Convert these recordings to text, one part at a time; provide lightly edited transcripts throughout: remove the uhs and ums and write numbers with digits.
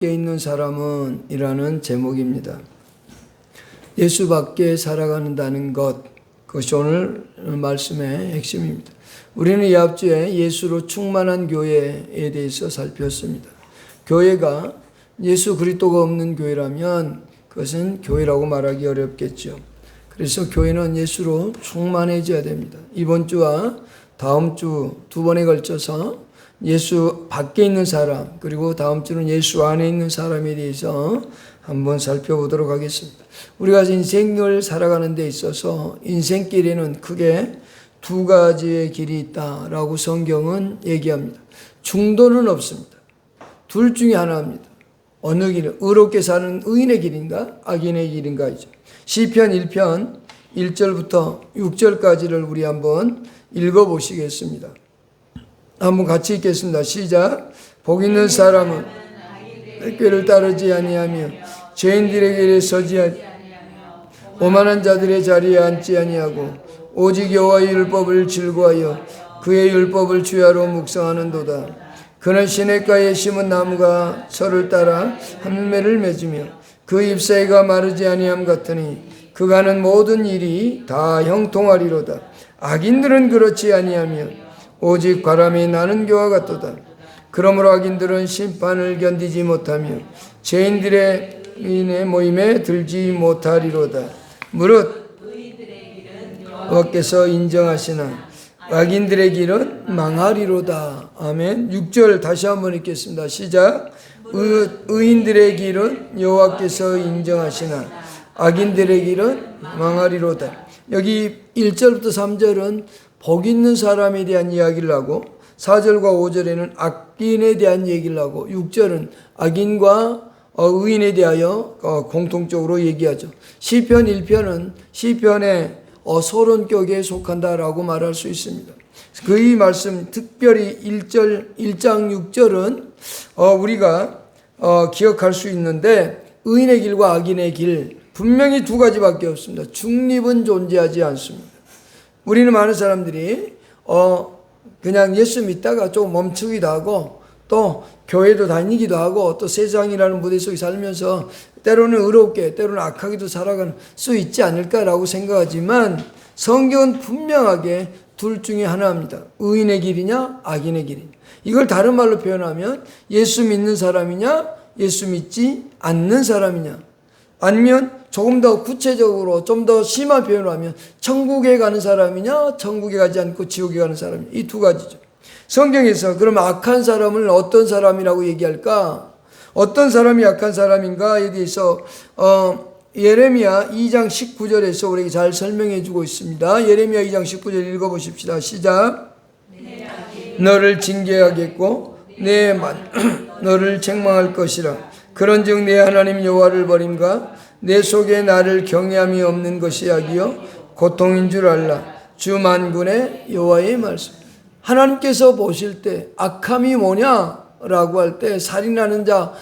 있는 사람은 이라는 제목입니다. 예수 밖에 살아가는다는 것, 그것이 오늘 말씀의 핵심입니다. 우리는 이 앞주에 예수로 충만한 교회에 대해서 살폈습니다. 교회가 예수 그리스도가 없는 교회라면 그것은 교회라고 말하기 어렵겠죠. 그래서 교회는 예수로 충만해져야 됩니다. 이번 주와 다음 주 두 번에 걸쳐서 예수 밖에 있는 사람, 그리고 다음 주는 예수 안에 있는 사람에 대해서 한번 살펴보도록 하겠습니다. 우리가 인생을 살아가는 데 있어서 인생길에는 크게 두 가지의 길이 있다라고 성경은 얘기합니다. 중도는 없습니다. 둘 중에 하나입니다. 어느 길은 의롭게 사는 의인의 길인가 악인의 길인가이죠. 시편 1편 1절부터 6절까지를 우리 한번 읽어보시겠습니다. 한번 같이 읽겠습니다. 시작. 복 있는 사람은 꾀를 따르지 아니하며 죄인들의 길에 서지 아니하며 오만한 자들의 자리에 앉지 아니하고 오직 여호와의 율법을 즐거워하여 그의 율법을 주야로 묵상하는도다. 그는 시냇가에 심은 나무가 철을 따라 한매를 맺으며 그 잎사귀가 마르지 아니함 같으니 그가 하는 모든 일이 다 형통하리로다. 악인들은 그렇지 아니하며 오직 바람이 나는 교와 같도다. 그러므로 악인들은 심판을 견디지 못하며 죄인들의 인의 모임에 들지 못하리로다. 무릇 여호와께서 인정하시나 악인들의 길은 망하리로다. 아멘. 6절 다시 한번 읽겠습니다. 시작. 의인들의 길은 여호와께서 인정하시나 악인들의 길은 망하리로다. 여기 1절부터 3절은 복 있는 사람에 대한 이야기를 하고 4절과 5절에는 악인에 대한 얘기를 하고 6절은 악인과 의인에 대하여 공통적으로 얘기하죠. 시편 1편은 시편의 서론격에 속한다라고 말할 수 있습니다. 그 이 말씀 특별히 1장 6절은 우리가 기억할 수 있는데 의인의 길과 악인의 길 분명히 두 가지밖에 없습니다. 중립은 존재하지 않습니다. 우리는 많은 사람들이 그냥 예수 믿다가 좀 멈추기도 하고 또 교회도 다니기도 하고 또 세상이라는 무대 속에 살면서 때로는 의롭게 때로는 악하게도 살아갈 수 있지 않을까라고 생각하지만 성경은 분명하게 둘 중에 하나입니다. 의인의 길이냐 악인의 길이냐. 이걸 다른 말로 표현하면 예수 믿는 사람이냐 예수 믿지 않는 사람이냐, 아니면 조금 더 구체적으로 좀 더 심한 표현을 하면 천국에 가는 사람이냐 천국에 가지 않고 지옥에 가는 사람이냐, 이 두 가지죠. 성경에서 그럼 악한 사람을 어떤 사람이라고 얘기할까? 어떤 사람이 악한 사람인가에 대해서 예레미야 2장 19절에서 우리에게 잘 설명해 주고 있습니다. 예레미야 2장 19절 읽어보십시다. 시작. 너를 징계하겠고 너를 책망할 것이라. 그런즉 내 하나님 여호와를 버림과 내 속에 나를 경외함이 없는 것이 악이요 고통인 줄 알라. 주 만군의 여호와의 말씀. 하나님께서 보실 때 악함이 뭐냐라고 할 때 살인하는 자,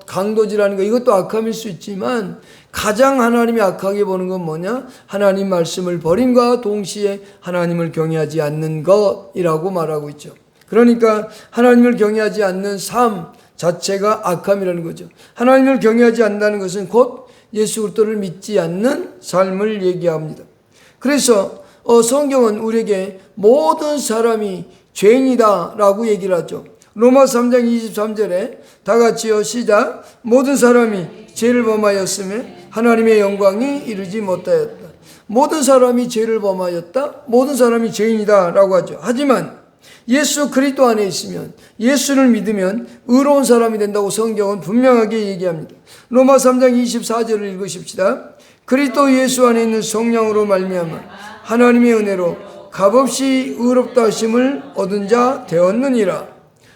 강도질하는 거, 이것도 악함일 수 있지만 가장 하나님이 악하게 보는 건 뭐냐? 하나님 말씀을 버림과 동시에 하나님을 경외하지 않는 것이라고 말하고 있죠. 그러니까 하나님을 경외하지 않는 삶 자체가 악함이라는 거죠. 하나님을 경외하지 않는다는 것은 곧 예수 그리스도를 믿지 않는 삶을 얘기합니다. 그래서 성경은 우리에게 모든 사람이 죄인이다라고 얘기를 하죠. 로마서 3장 23절에 다 같이요. 시작. 모든 사람이 죄를 범하였으며 하나님의 영광이 이르지 못하였다. 모든 사람이 죄를 범하였다. 모든 사람이 죄인이다라고 하죠. 하지만 예수 그리스도 안에 있으면, 예수를 믿으면 의로운 사람이 된다고 성경은 분명하게 얘기합니다. 로마 3장 24절을 읽으십시다. 그리스도 예수 안에 있는 성령으로 말미암아 하나님의 은혜로 값없이 의롭다 하심을 얻은 자 되었느니라.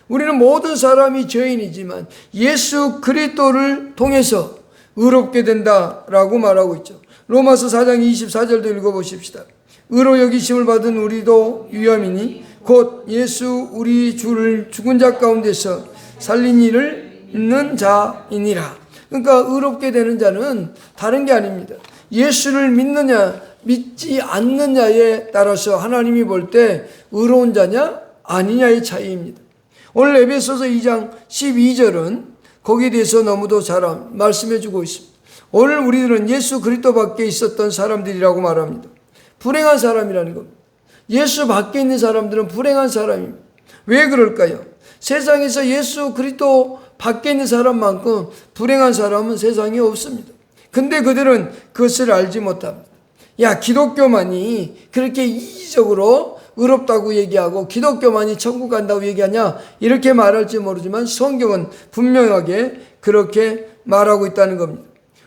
우리는 모든 사람이 죄인이지만 예수 그리스도를 통해서 의롭게 된다라고 말하고 있죠. 로마서 4장 24절도 읽어보십시다. 의로 여기심을 받은 우리도 유함이니 곧 예수 우리 주를 죽은 자 가운데서 살린 이를 있는 자이니라. 그러니까 의롭게 되는 자는 다른 게 아닙니다. 예수를 믿느냐 믿지 않느냐에 따라서 하나님이 볼 때 의로운 자냐 아니냐의 차이입니다. 오늘 에베소서 2장 12절은 거기에 대해서 너무도 잘 말씀해 주고 있습니다. 오늘 우리들은 예수 그리스도 밖에 있었던 사람들이라고 말합니다. 불행한 사람이라는 겁니다. 예수 밖에 있는 사람들은 불행한 사람입니다. 왜 그럴까요? 세상에서 예수 그리스도 밖에 있는 사람만큼 불행한 사람은 세상에 없습니다. 근데 그들은 그것을 알지 못합니다. 야, 기독교만이 그렇게 이기적으로 의롭다고 얘기하고 기독교만이 천국 간다고 얘기하냐, 이렇게 말할지 모르지만 성경은 분명하게 그렇게 말하고 있다는 겁니다.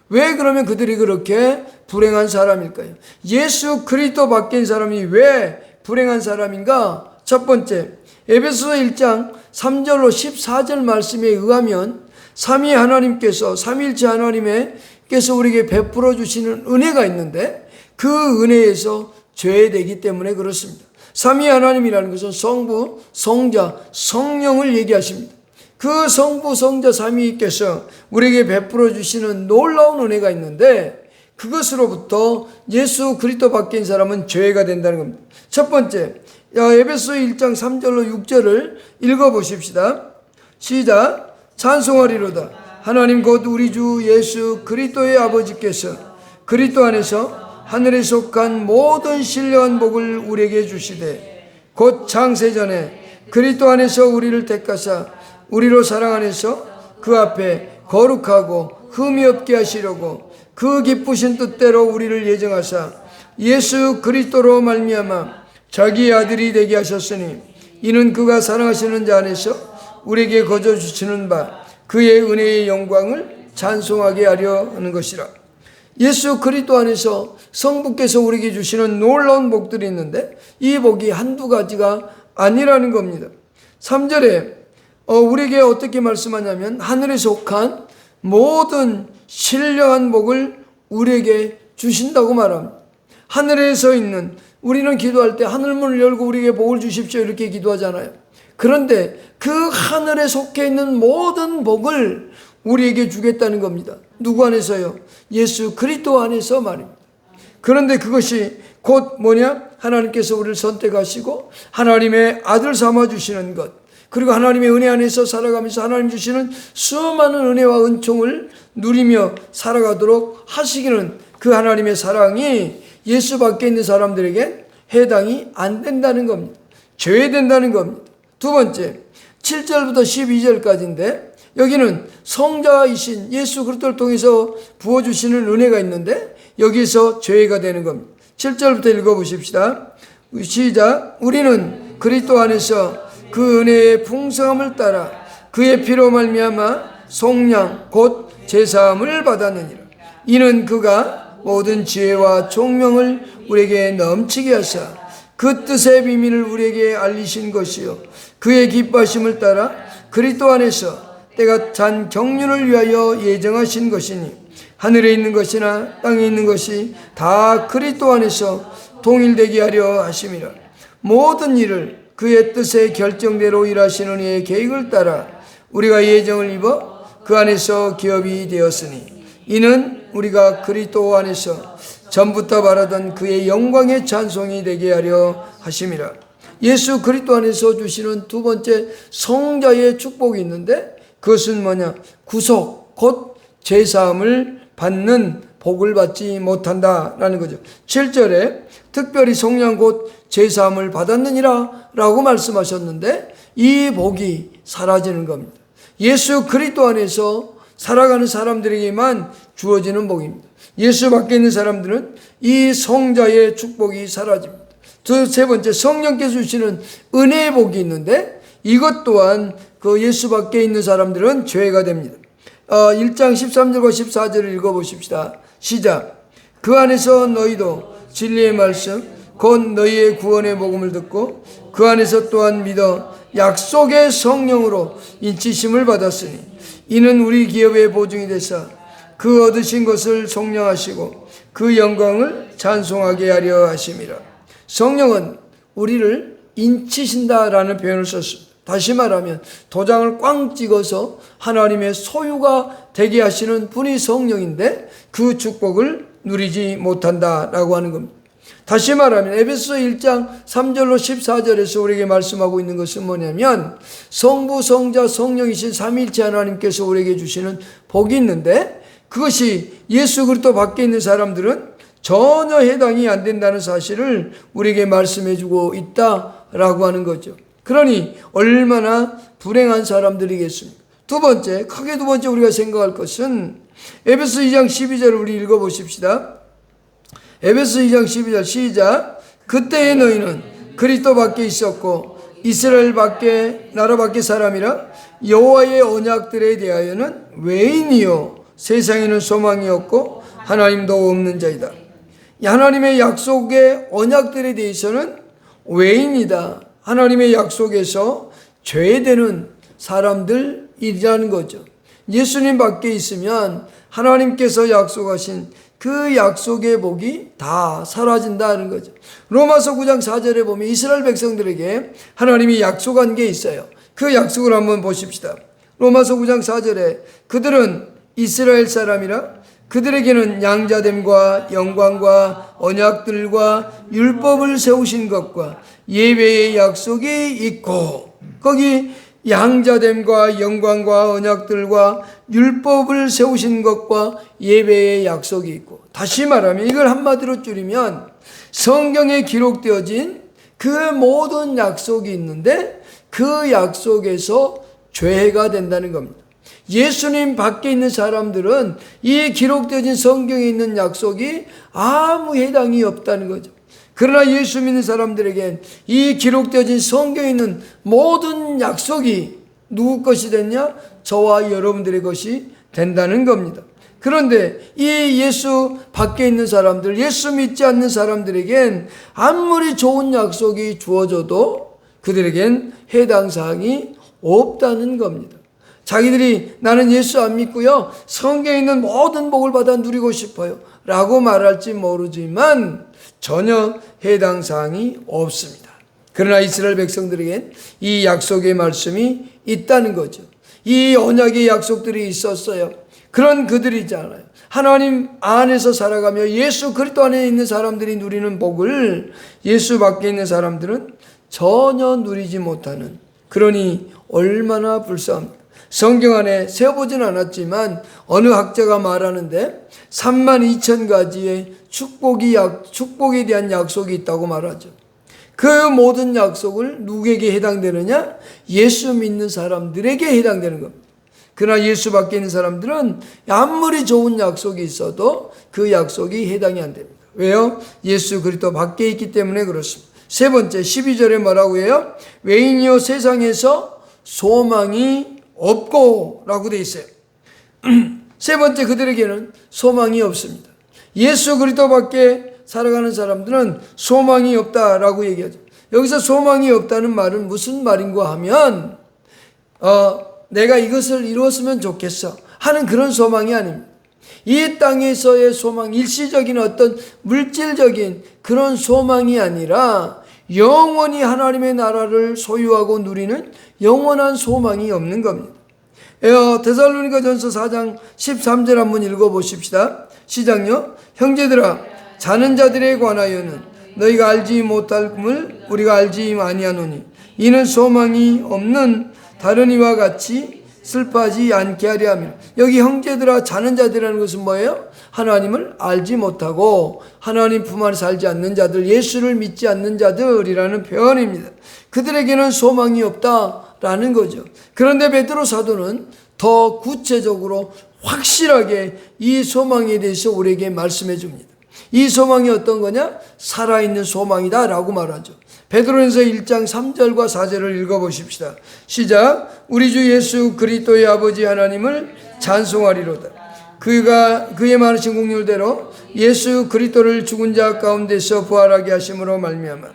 왜 그러면 그들이 그렇게 불행한 사람일까요? 예수 그리스도 밖에 있는 사람이 왜 불행한 사람인가? 첫 번째, 에베소서 1장 3절로 14절 말씀에 의하면 삼위 하나님께서, 삼위일체 하나님께서 우리에게 베풀어 주시는 은혜가 있는데 그 은혜에서 죄되기 때문에 그렇습니다. 삼위 하나님이라는 것은 성부, 성자, 성령을 얘기하십니다. 그 성부, 성자, 삼위께서 우리에게 베풀어 주시는 놀라운 은혜가 있는데 그것으로부터 예수 그리스도 밖에 있는 사람은 죄가 된다는 겁니다. 첫 번째, 에베소 1장 3절로 6절을 읽어보십시다. 시작. 찬송하리로다. 하나님 곧 우리 주 예수 그리스도의 아버지께서 그리스도 안에서 하늘에 속한 모든 신령한 복을 우리에게 주시되 곧 창세전에 그리스도 안에서 우리를 택하사 우리로 사랑 안에서 그 앞에 거룩하고 흠이 없게 하시려고 그 기쁘신 뜻대로 우리를 예정하사 예수 그리스도로 말미암아 자기 아들이 되게 하셨으니 이는 그가 사랑하시는 자 안에서 우리에게 거저 주시는 바 그의 은혜의 영광을 찬송하게 하려 하는 것이라. 예수 그리스도 안에서 성부께서 우리에게 주시는 놀라운 복들이 있는데 이 복이 한두 가지가 아니라는 겁니다. 3절에 우리에게 어떻게 말씀하냐면 하늘에 속한 모든 신령한 복을 우리에게 주신다고 말합니다. 하늘에서 있는, 우리는 기도할 때 하늘문을 열고 우리에게 복을 주십시오 이렇게 기도하잖아요. 그런데 그 하늘에 속해 있는 모든 복을 우리에게 주겠다는 겁니다. 누구 안에서요? 예수 그리스도 안에서 말입니다. 그런데 그것이 곧 뭐냐? 하나님께서 우리를 선택하시고 하나님의 아들 삼아주시는 것, 그리고 하나님의 은혜 안에서 살아가면서 하나님 주시는 수많은 은혜와 은총을 누리며 살아가도록 하시기는 그 하나님의 사랑이 예수 밖에 있는 사람들에게 해당이 안 된다는 겁니다. 죄된다는 겁니다. 두 번째, 7절부터 12절까지인데 여기는 성자이신 예수 그리스도를 통해서 부어주시는 은혜가 있는데 여기서 죄가 되는 겁니다. 7절부터 읽어보십시다. 시작. 우리는 그리스도 안에서 그 은혜의 풍성함을 따라 그의 피로 말미암아 속량 곧 제사함을 받았느니라. 이는 그가 모든 지혜와 총명을 우리에게 넘치게 하사 그 뜻의 비밀을 우리에게 알리신 것이요 그의 기뻐하심을 따라 그리스도 안에서 때가 찬 경륜을 위하여 예정하신 것이니 하늘에 있는 것이나 땅에 있는 것이 다 그리스도 안에서 동일되게 하려 하심이라. 모든 일을 그의 뜻의 결정대로 일하시는 이의 계획을 따라 우리가 예정을 입어 그 안에서 기업이 되었으니 이는 우리가 그리스도 안에서 전부터 바라던 그의 영광의 찬송이 되게 하려 하심이라. 예수 그리스도 안에서 주시는 두 번째 성자의 축복이 있는데 그것은 뭐냐? 구속 곧 제사함을 받는 복을 받지 못한다라는 거죠. 7절에 특별히 속량 곧 제사함을 받았느니라 라고 말씀하셨는데 이 복이 사라지는 겁니다. 예수 그리스도 안에서 살아가는 사람들에게만 주어지는 복입니다. 예수 밖에 있는 사람들은 이 성자의 축복이 사라집니다. 세 번째, 성령께서 주시는 은혜의 복이 있는데 이것 또한 그 예수 밖에 있는 사람들은 죄가 됩니다. 1장 13절과 14절을 읽어보십시다. 시작. 그 안에서 너희도 진리의 말씀 곧 너희의 구원의 복음을 듣고 그 안에서 또한 믿어 약속의 성령으로 인치심을 받았으니 이는 우리 기업의 보증이 되사 그 얻으신 것을 속량하시고 그 영광을 찬송하게 하려 하심이라. 성령은 우리를 인치신다라는 표현을 썼습니다. 다시 말하면 도장을 꽝 찍어서 하나님의 소유가 되게 하시는 분이 성령인데 그 축복을 누리지 못한다라고 하는 겁니다. 다시 말하면 에베소 1장 3절로 14절에서 우리에게 말씀하고 있는 것은 뭐냐면 성부, 성자, 성령이신 삼위일체 하나님께서 우리에게 주시는 복이 있는데 그것이 예수 그리스도 밖에 있는 사람들은 전혀 해당이 안 된다는 사실을 우리에게 말씀해 주고 있다라고 하는 거죠. 그러니 얼마나 불행한 사람들이겠습니까? 크게 두 번째 우리가 생각할 것은 에베소 2장 12절을 우리 읽어보십시다. 에베소 2장 12절 시작. 그때의 너희는 그리스도 밖에 있었고 이스라엘 밖에 나라 밖에 사람이라 여호와의 언약들에 대하여는 외인이요 세상에는 소망이 없고 하나님도 없는 자이다. 하나님의 약속의 언약들에 대해서는 외인이다. 하나님의 약속에서 죄되는 사람들이라는 거죠. 예수님 밖에 있으면 하나님께서 약속하신 그 약속의 복이 다 사라진다는 거죠. 로마서 9장 4절에 보면 이스라엘 백성들에게 하나님이 약속한 게 있어요. 그 약속을 한번 보십시다. 로마서 9장 4절에 그들은 이스라엘 사람이라 그들에게는 양자됨과 영광과 언약들과 율법을 세우신 것과 예배의 약속이 있고, 거기 양자됨과 영광과 언약들과 율법을 세우신 것과 예배의 약속이 있고, 다시 말하면 이걸 한마디로 줄이면 성경에 기록되어진 그 모든 약속이 있는데 그 약속에서 죄가 된다는 겁니다. 예수님 밖에 있는 사람들은 이 기록되어진 성경에 있는 약속이 아무 해당이 없다는 거죠. 그러나 예수 믿는 사람들에겐 이 기록되어진 성경에 있는 모든 약속이 누구 것이 됐냐? 저와 여러분들의 것이 된다는 겁니다. 그런데 이 예수 밖에 있는 사람들, 예수 믿지 않는 사람들에겐 아무리 좋은 약속이 주어져도 그들에겐 해당 사항이 없다는 겁니다. 자기들이 나는 예수 안 믿고요, 성경에 있는 모든 복을 받아 누리고 싶어요 라고 말할지 모르지만 전혀 해당 사항이 없습니다. 그러나 이스라엘 백성들에겐 이 약속의 말씀이 있다는 거죠. 이 언약의 약속들이 있었어요. 그런 그들이잖아요. 하나님 안에서 살아가며 예수 그리스도 안에 있는 사람들이 누리는 복을 예수 밖에 있는 사람들은 전혀 누리지 못하는, 그러니 얼마나 불쌍합니까? 성경 안에 세어보진 않았지만 어느 학자가 말하는데 32,000가지의 축복에 대한 약속이 있다고 말하죠. 그 모든 약속을 누구에게 해당되느냐? 예수 믿는 사람들에게 해당되는 겁니다. 그러나 예수 밖에 있는 사람들은 아무리 좋은 약속이 있어도 그 약속이 해당이 안 됩니다. 왜요? 예수 그리스도 밖에 있기 때문에 그렇습니다. 세 번째 12절에 뭐라고 해요? 외인이요 세상에서 소망이 없고 라고 되어 있어요. 세 번째, 그들에게는 소망이 없습니다. 예수 그리스도 밖에 살아가는 사람들은 소망이 없다라고 얘기하죠. 여기서 소망이 없다는 말은 무슨 말인가 하면 내가 이것을 이루었으면 좋겠어 하는 그런 소망이 아닙니다. 이 땅에서의 소망, 일시적인 어떤 물질적인 그런 소망이 아니라 영원히 하나님의 나라를 소유하고 누리는 영원한 소망이 없는 겁니다. 데살로니가전서 4장 13절 한번 읽어보십시다. 시작요. 형제들아, 자는 자들에 관하여는 너희가 알지 못할 꿈을 우리가 알지 아니하노니 이는 소망이 없는 다른 이와 같이 슬퍼하지 않게 하려 함이라. 여기 형제들아, 자는 자들이라는 것은 뭐예요? 하나님을 알지 못하고 하나님 품 안에 살지 않는 자들, 예수를 믿지 않는 자들이라는 표현입니다. 그들에게는 소망이 없다라는 거죠. 그런데 베드로 사도는 더 구체적으로 확실하게 이 소망에 대해서 우리에게 말씀해 줍니다. 이 소망이 어떤 거냐? 살아있는 소망이다 라고 말하죠. 베드로전서 1장 3절과 4절을 읽어보십시다. 시작. 우리 주 예수 그리스도의 아버지 하나님을 찬송하리로다. 그의 많으신 긍휼대로 예수 그리스도를 죽은 자 가운데서 부활하게 하심으로 말미암아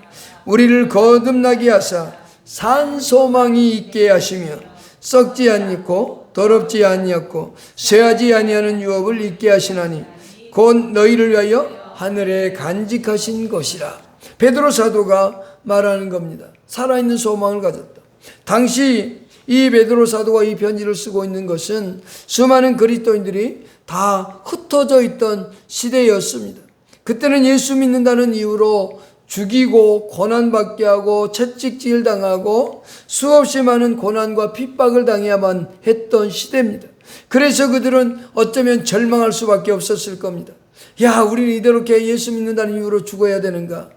우리를 거듭나게 하사 산 소망이 있게 하시며 썩지 않고 더럽지 아니하고 쇠하지 아니하는 유업을 있게 하시나니 곧 너희를 위하여 하늘에 간직하신 것이라. 베드로 사도가 말하는 겁니다. 살아있는 소망을 가졌다. 당시 이 베드로 사도가 이 편지를 쓰고 있는 것은 수많은 그리스도인들이 다 흩어져 있던 시대였습니다. 그때는 예수 믿는다는 이유로 죽이고 고난받게 하고 채찍질 당하고 수없이 많은 고난과 핍박을 당해야만 했던 시대입니다. 그래서 그들은 어쩌면 절망할 수밖에 없었을 겁니다. 야, 우리는 이렇게 예수 믿는다는 이유로 죽어야 되는가?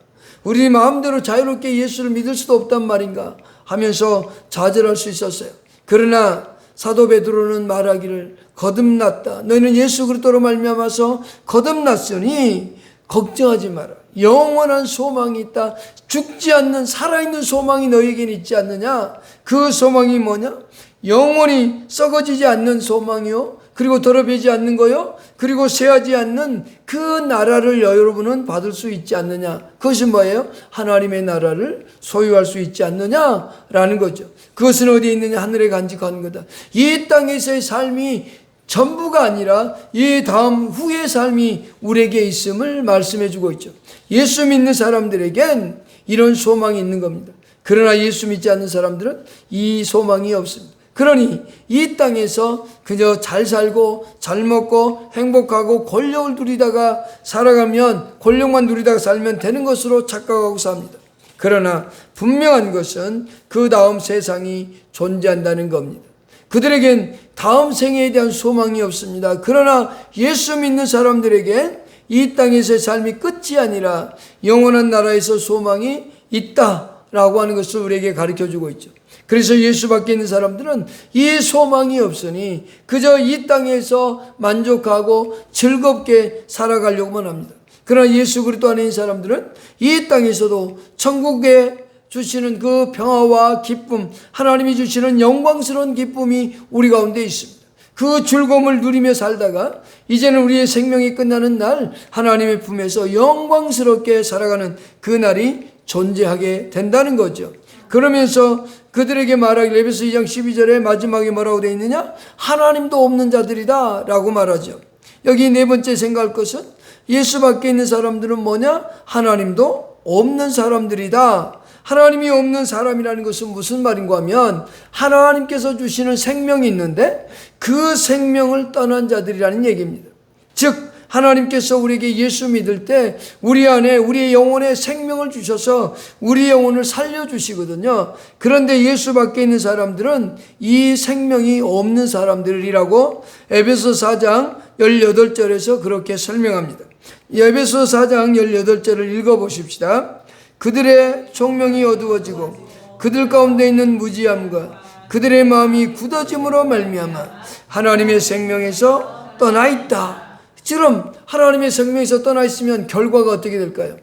우리 마음대로 자유롭게 예수를 믿을 수도 없단 말인가? 하면서 좌절할 수 있었어요. 그러나 사도 베드로는 말하기를 거듭났다. 너희는 예수 그리스도로 말미암아서 거듭났으니 걱정하지 마라. 영원한 소망이 있다. 죽지 않는 살아있는 소망이 너희에겐 있지 않느냐? 그 소망이 뭐냐? 영원히 썩어지지 않는 소망이요, 그리고 더럽혀지지 않는 거요, 그리고 쇠하지 않는 그 나라를 여러분은 받을 수 있지 않느냐? 그것이 뭐예요? 하나님의 나라를 소유할 수 있지 않느냐라는 거죠. 그것은 어디에 있느냐? 하늘에 간직한 거다. 이 땅에서의 삶이 전부가 아니라 이 다음 후의 삶이 우리에게 있음을 말씀해 주고 있죠. 예수 믿는 사람들에겐 이런 소망이 있는 겁니다. 그러나 예수 믿지 않는 사람들은 이 소망이 없습니다. 그러니 이 땅에서 그저 잘 살고 잘 먹고 행복하고 권력을 누리다가 살아가면, 권력만 누리다가 살면 되는 것으로 착각하고 삽니다. 그러나 분명한 것은 그 다음 세상이 존재한다는 겁니다. 그들에겐 다음 생애에 대한 소망이 없습니다. 그러나 예수 믿는 사람들에겐 이 땅에서의 삶이 끝이 아니라 영원한 나라에서 소망이 있다라고 하는 것을 우리에게 가르쳐주고 있죠. 그래서 예수 밖에 있는 사람들은 이 소망이 없으니 그저 이 땅에서 만족하고 즐겁게 살아가려고만 합니다. 그러나 예수 그리스도 안에 있는 사람들은 이 땅에서도 천국에 주시는 그 평화와 기쁨, 하나님이 주시는 영광스러운 기쁨이 우리 가운데 있습니다. 그 즐거움을 누리며 살다가 이제는 우리의 생명이 끝나는 날 하나님의 품에서 영광스럽게 살아가는 그 날이 존재하게 된다는 거죠. 그러면서 그들에게 말하기를 에베소 2장 12절에 마지막에 뭐라고 되어 있느냐? 하나님도 없는 자들이다 라고 말하죠. 여기 네 번째 생각할 것은 예수 밖에 있는 사람들은 뭐냐? 하나님도 없는 사람들이다. 하나님이 없는 사람이라는 것은 무슨 말인가 하면 하나님께서 주시는 생명이 있는데 그 생명을 떠난 자들이라는 얘기입니다. 즉 하나님께서 우리에게 예수 믿을 때 우리 안에 우리의 영혼에 생명을 주셔서 우리의 영혼을 살려주시거든요. 그런데 예수 밖에 있는 사람들은 이 생명이 없는 사람들이라고 에베소 4장 18절에서 그렇게 설명합니다. 에베소 4장 18절을 읽어보십시다. 그들의 총명이 어두워지고 그들 가운데 있는 무지함과 그들의 마음이 굳어짐으로 말미암아 하나님의 생명에서 떠나 있다. 지금 하나님의 생명에서 떠나 있으면 결과가 어떻게 될까요?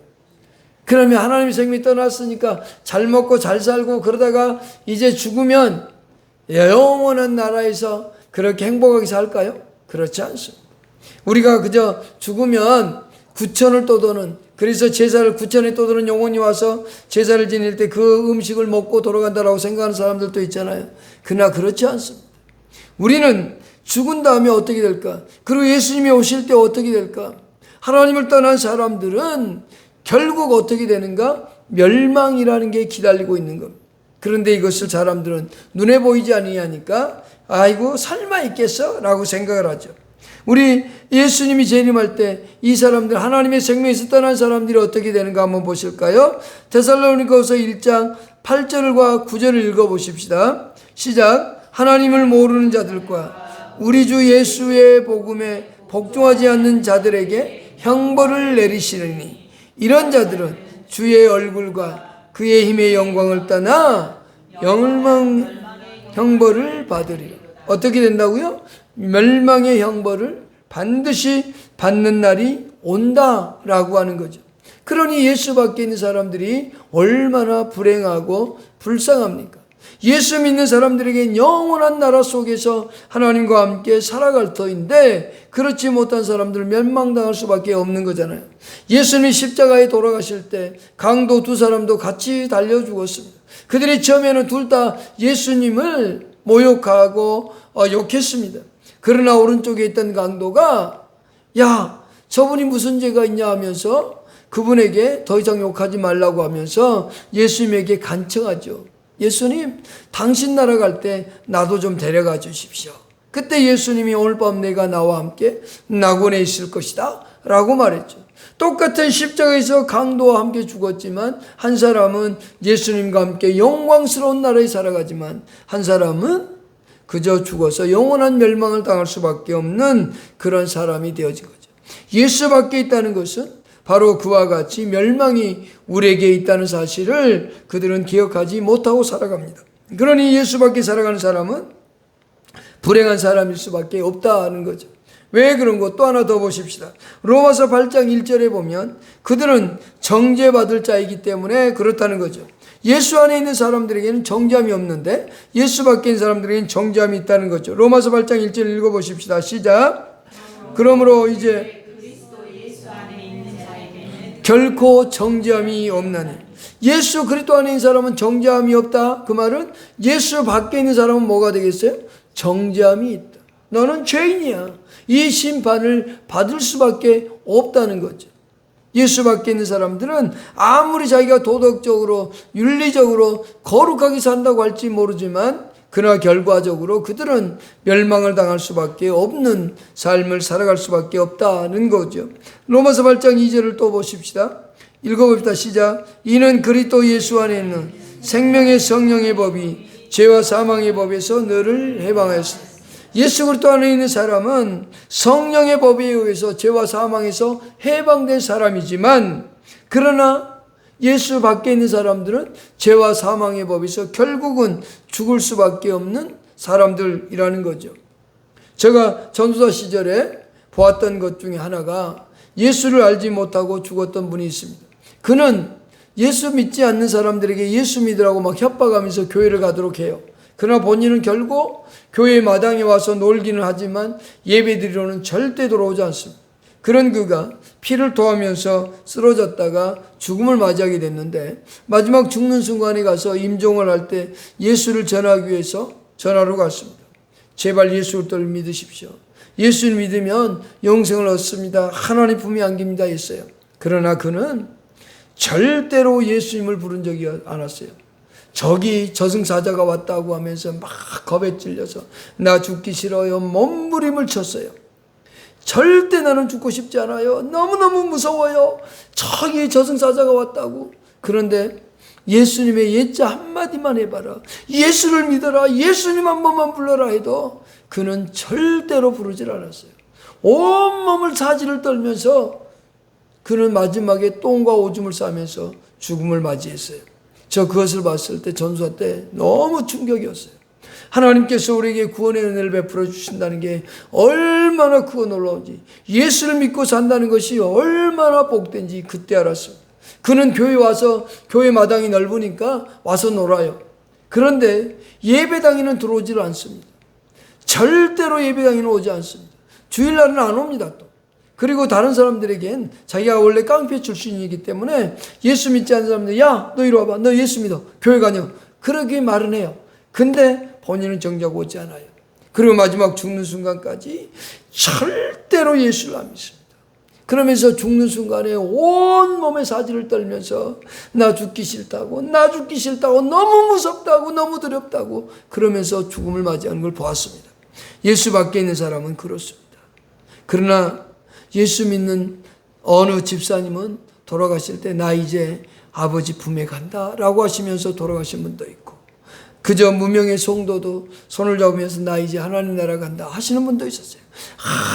그러면 하나님의 생명이 떠났으니까 잘 먹고 잘 살고 그러다가 이제 죽으면 영원한 나라에서 그렇게 행복하게 살까요? 그렇지 않습니다. 우리가 그저 죽으면 구천을 떠도는, 그래서 제사를 구천에 떠도는 영혼이 와서 제사를 지낼 때 그 음식을 먹고 돌아간다라고 생각하는 사람들도 있잖아요. 그러나 그렇지 않습니다. 우리는 죽은 다음에 어떻게 될까? 그리고 예수님이 오실 때 어떻게 될까? 하나님을 떠난 사람들은 결국 어떻게 되는가? 멸망이라는 게 기다리고 있는 겁니다. 그런데 이것을 사람들은 눈에 보이지 아니하니까 아이고 설마 있겠어? 라고 생각을 하죠. 우리 예수님이 재림할 때 이 사람들, 하나님의 생명에서 떠난 사람들이 어떻게 되는가 한번 보실까요? 데살로니가후서 1장 8절과 9절을 읽어보십시다. 시작. 하나님을 모르는 자들과 우리 주 예수의 복음에 복종하지 않는 자들에게 형벌을 내리시느니 이런 자들은 주의 얼굴과 그의 힘의 영광을 떠나 형벌을 받으리라. 어떻게 된다고요? 멸망의 형벌을 반드시 받는 날이 온다라고 하는 거죠. 그러니 예수 밖에 있는 사람들이 얼마나 불행하고 불쌍합니까? 예수 믿는 사람들에게 영원한 나라 속에서 하나님과 함께 살아갈 터인데 그렇지 못한 사람들은 멸망당할 수밖에 없는 거잖아요. 예수님이 십자가에 돌아가실 때 강도 두 사람도 같이 달려 죽었습니다. 그들이 처음에는 둘 다 예수님을 모욕하고 욕했습니다. 그러나 오른쪽에 있던 강도가 야, 저분이 무슨 죄가 있냐 하면서 그분에게 더 이상 욕하지 말라고 하면서 예수님에게 간청하죠. 예수님, 당신 나라 갈 때 나도 좀 데려가 주십시오. 그때 예수님이 오늘 밤 내가 나와 함께 낙원에 있을 것이다 라고 말했죠. 똑같은 십자가에서 강도와 함께 죽었지만 한 사람은 예수님과 함께 영광스러운 나라에 살아가지만 한 사람은 그저 죽어서 영원한 멸망을 당할 수밖에 없는 그런 사람이 되어진 거죠. 예수밖에 있다는 것은 바로 그와 같이 멸망이 우리에게 있다는 사실을 그들은 기억하지 못하고 살아갑니다. 그러니 예수밖에 살아가는 사람은 불행한 사람일 수밖에 없다는 거죠. 왜 그런 거 또 하나 더 보십시다. 로마서 8장 1절에 보면 그들은 정죄받을 자이기 때문에 그렇다는 거죠. 예수 안에 있는 사람들에게는 정죄함이 없는데 예수 밖에 있는 사람들에게는 정죄함이 있다는 거죠. 로마서 8장 1절 읽어보십시다. 시작. 그러므로 이제 결코 정죄함이 없나니. 예수 그리스도 안에 있는 사람은 정죄함이 없다. 그 말은 예수 밖에 있는 사람은 뭐가 되겠어요? 정죄함이 있다. 너는 죄인이야. 이 심판을 받을 수밖에 없다는 거죠. 예수 밖에 있는 사람들은 아무리 자기가 도덕적으로 윤리적으로 거룩하게 산다고 할지 모르지만 그러나 결과적으로 그들은 멸망을 당할 수밖에 없는 삶을 살아갈 수밖에 없다는 거죠. 로마서 8장 2절을 또 보십시다. 읽어봅시다. 시작. 이는 그리스도 예수 안에 있는 생명의 성령의 법이 죄와 사망의 법에서 너를 해방하였으니. 예수 그리스도 안에 있는 사람은 성령의 법에 의해서 죄와 사망에서 해방된 사람이지만 그러나 예수 밖에 있는 사람들은 죄와 사망의 법에서 결국은 죽을 수밖에 없는 사람들이라는 거죠. 제가 전도사 시절에 보았던 것 중에 하나가 예수를 알지 못하고 죽었던 분이 있습니다. 그는 예수 믿지 않는 사람들에게 예수 믿으라고 막 협박하면서 교회를 가도록 해요. 그러나 본인은 결국 교회 마당에 와서 놀기는 하지만 예배드리러는 절대 돌아오지 않습니다. 그런 그가 피를 토하면서 쓰러졌다가 죽음을 맞이하게 됐는데 마지막 죽는 순간에 가서 임종을 할 때 예수를 전하기 위해서 전하러 갔습니다. 제발 예수 그리스도를 믿으십시오. 예수를 믿으면 영생을 얻습니다. 하나님 품에 안깁니다 했어요. 그러나 그는 절대로 예수님을 부른 적이 않았어요. 저기 저승사자가 왔다고 하면서 막 겁에 찔려서 나 죽기 싫어요. 몸부림을 쳤어요. 절대 나는 죽고 싶지 않아요. 너무너무 무서워요. 저기 저승사자가 왔다고. 그런데 예수님의 예자 한마디만 해봐라. 예수를 믿어라. 예수님 한 번만 불러라 해도 그는 절대로 부르질 않았어요. 온몸을 사지를 떨면서 그는 마지막에 똥과 오줌을 싸면서 죽음을 맞이했어요. 저 그것을 봤을 때 전도사 때 너무 충격이었어요. 하나님께서 우리에게 구원의 은혜를 베풀어 주신다는 게 얼마나 크고 놀라운지, 예수를 믿고 산다는 것이 얼마나 복된지 그때 알았습니다. 그는 교회 와서 교회 마당이 넓으니까 와서 놀아요. 그런데 예배당에는 들어오질 않습니다. 절대로 예배당에는 오지 않습니다. 주일날은 안 옵니다 또. 그리고 다른 사람들에겐 자기가 원래 깡패 출신이기 때문에 예수 믿지 않는 사람들, 야, 너 이리 와봐. 너 예수 믿어. 교회 가냐. 그렇게 말은 해요. 근데 본인은 정작 오지 않아요. 그리고 마지막 죽는 순간까지 절대로 예수를 안 믿습니다. 그러면서 죽는 순간에 온몸에 사지를 떨면서 나 죽기 싫다고, 나 죽기 싫다고, 너무 무섭다고, 너무 두렵다고 그러면서 죽음을 맞이하는 걸 보았습니다. 예수 밖에 있는 사람은 그렇습니다. 그러나 예수 믿는 어느 집사님은 돌아가실 때 나 이제 아버지 품에 간다라고 하시면서 돌아가신 분도 있고, 그저 무명의 성도도 손을 잡으면서 나 이제 하나님 나라 간다 하시는 분도 있었어요.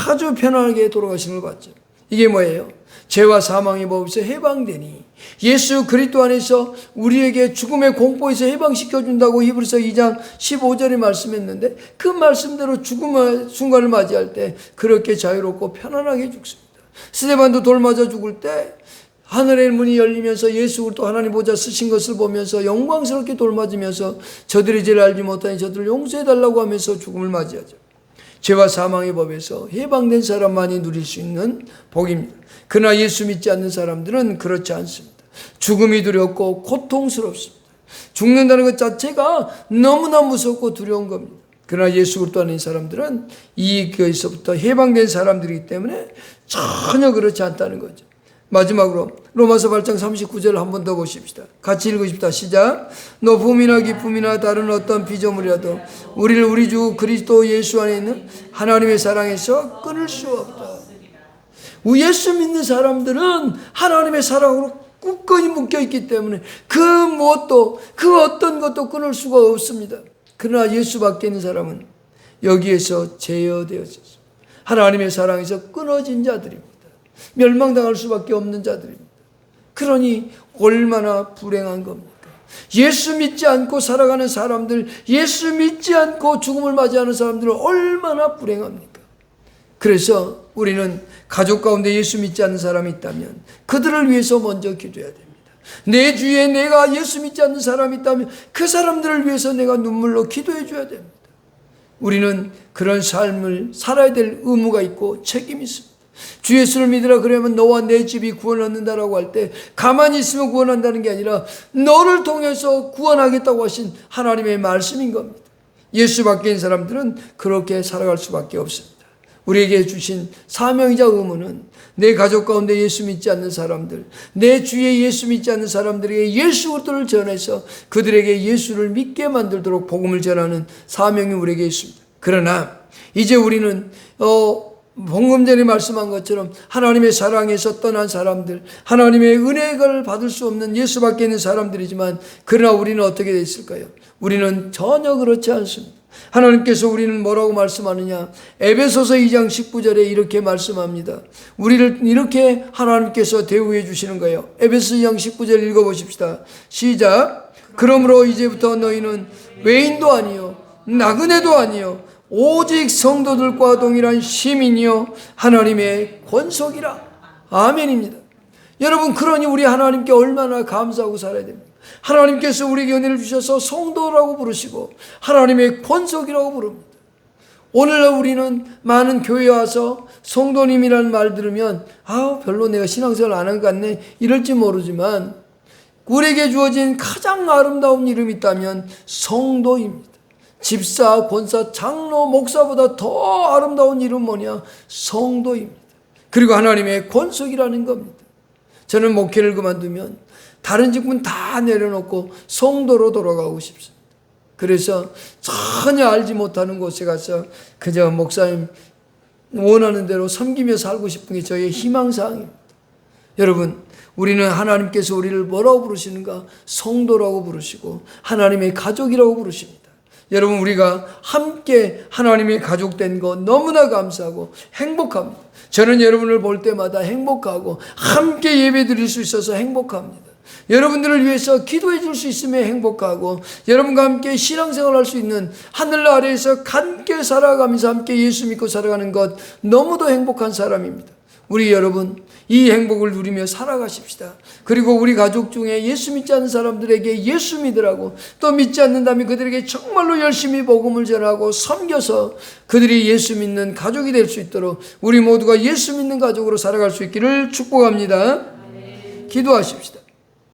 아주 편안하게 돌아가시는 걸 봤죠. 이게 뭐예요? 죄와 사망의 법에서 해방되니 예수 그리스도 안에서 우리에게 죽음의 공포에서 해방시켜준다고 히브리서 2장 15절에 말씀했는데 그 말씀대로 죽음의 순간을 맞이할 때 그렇게 자유롭고 편안하게 죽습니다. 스데반도 돌 맞아 죽을 때 하늘의 문이 열리면서 예수 그리스도 하나님 보좌 쓰신 것을 보면서 영광스럽게 돌 맞으면서 저들이 죄를 알지 못하니 저들을 용서해달라고 하면서 죽음을 맞이하죠. 죄와 사망의 법에서 해방된 사람만이 누릴 수 있는 복입니다. 그러나 예수 믿지 않는 사람들은 그렇지 않습니다. 죽음이 두렵고 고통스럽습니다. 죽는다는 것 자체가 너무나 무섭고 두려운 겁니다. 그러나 예수 그리스도 안에 있는 사람들은 이것에서부터 해방된 사람들이기 때문에 전혀 그렇지 않다는 거죠. 마지막으로 로마서 8장 39절 한 번 더 보십시다. 같이 읽으십시다. 시작. 높음이나 기쁨이나 다른 어떤 피조물이라도 우리를 우리 주 그리스도 예수 안에 있는 하나님의 사랑에서 끊을 수 없다. 예수 믿는 사람들은 하나님의 사랑으로 굳건히 묶여있기 때문에 그 무엇도, 그 어떤 것도 끊을 수가 없습니다. 그러나 예수 밖에 있는 사람은 여기에서 제어되어졌습니다. 하나님의 사랑에서 끊어진 자들입니다. 멸망당할 수밖에 없는 자들입니다. 그러니 얼마나 불행한 겁니까? 예수 믿지 않고 살아가는 사람들, 예수 믿지 않고 죽음을 맞이하는 사람들은 얼마나 불행합니까? 그래서 우리는 가족 가운데 예수 믿지 않는 사람이 있다면 그들을 위해서 먼저 기도해야 됩니다. 내 주위에 내가 예수 믿지 않는 사람이 있다면 그 사람들을 위해서 내가 눈물로 기도해 줘야 됩니다. 우리는 그런 삶을 살아야 될 의무가 있고 책임이 있습니다. 주 예수를 믿으라 그러면 너와 내 집이 구원 얻는다라고 할 때 가만히 있으면 구원한다는 게 아니라 너를 통해서 구원하겠다고 하신 하나님의 말씀인 겁니다. 예수 밖에 있는 사람들은 그렇게 살아갈 수밖에 없습니다. 우리에게 주신 사명이자 의무는 내 가족 가운데 예수 믿지 않는 사람들, 내 주위에 예수 믿지 않는 사람들에게 예수 그리스도를 전해서 그들에게 예수를 믿게 만들도록 복음을 전하는 사명이 우리에게 있습니다. 그러나 이제 우리는 방금 전에 말씀한 것처럼 하나님의 사랑에서 떠난 사람들, 하나님의 은혜를 받을 수 없는 예수 밖에 있는 사람들이지만 그러나 우리는 어떻게 되어 있을까요? 우리는 전혀 그렇지 않습니다. 하나님께서 우리는 뭐라고 말씀하느냐? 에베소서 2장 19절에 이렇게 말씀합니다. 우리를 이렇게 하나님께서 대우해 주시는 거예요. 에베소서 2장 19절 읽어보십시다. 시작. 그러므로 이제부터 너희는 외인도 아니요 나그네도 아니요 오직 성도들과 동일한 시민이요 하나님의 권속이라. 아멘입니다. 여러분, 그러니 우리 하나님께 얼마나 감사하고 살아야 됩니까? 하나님께서 우리에게 은혜를 주셔서 성도라고 부르시고 하나님의 권속이라고 부릅니다. 오늘날 우리는 많은 교회에 와서 성도님이라는 말 들으면 별로 내가 신앙생활 안 한 것 같네 이럴지 모르지만 우리에게 주어진 가장 아름다운 이름이 있다면 성도입니다. 집사, 권사, 장로, 목사보다 더 아름다운 이름 뭐냐? 성도입니다. 그리고 하나님의 권속이라는 겁니다. 저는 목회를 그만두면 다른 직분 다 내려놓고 성도로 돌아가고 싶습니다. 그래서 전혀 알지 못하는 곳에 가서 그저 목사님 원하는 대로 섬기며 살고 싶은 게 저의 희망사항입니다. 여러분, 우리는 하나님께서 우리를 뭐라고 부르시는가? 성도라고 부르시고 하나님의 가족이라고 부르십니다. 여러분, 우리가 함께 하나님의 가족 된 거 너무나 감사하고 행복합니다. 저는 여러분을 볼 때마다 행복하고 함께 예배 드릴 수 있어서 행복합니다. 여러분들을 위해서 기도해 줄 수 있으면 행복하고 여러분과 함께 신앙생활 할 수 있는 하늘 아래에서 함께 살아가면서 함께 예수 믿고 살아가는 것 너무도 행복한 사람입니다. 우리 여러분, 이 행복을 누리며 살아가십시다. 그리고 우리 가족 중에 예수 믿지 않는 사람들에게 예수 믿으라고, 또 믿지 않는다면 그들에게 정말로 열심히 복음을 전하고 섬겨서 그들이 예수 믿는 가족이 될 수 있도록 우리 모두가 예수 믿는 가족으로 살아갈 수 있기를 축복합니다. 기도하십시다.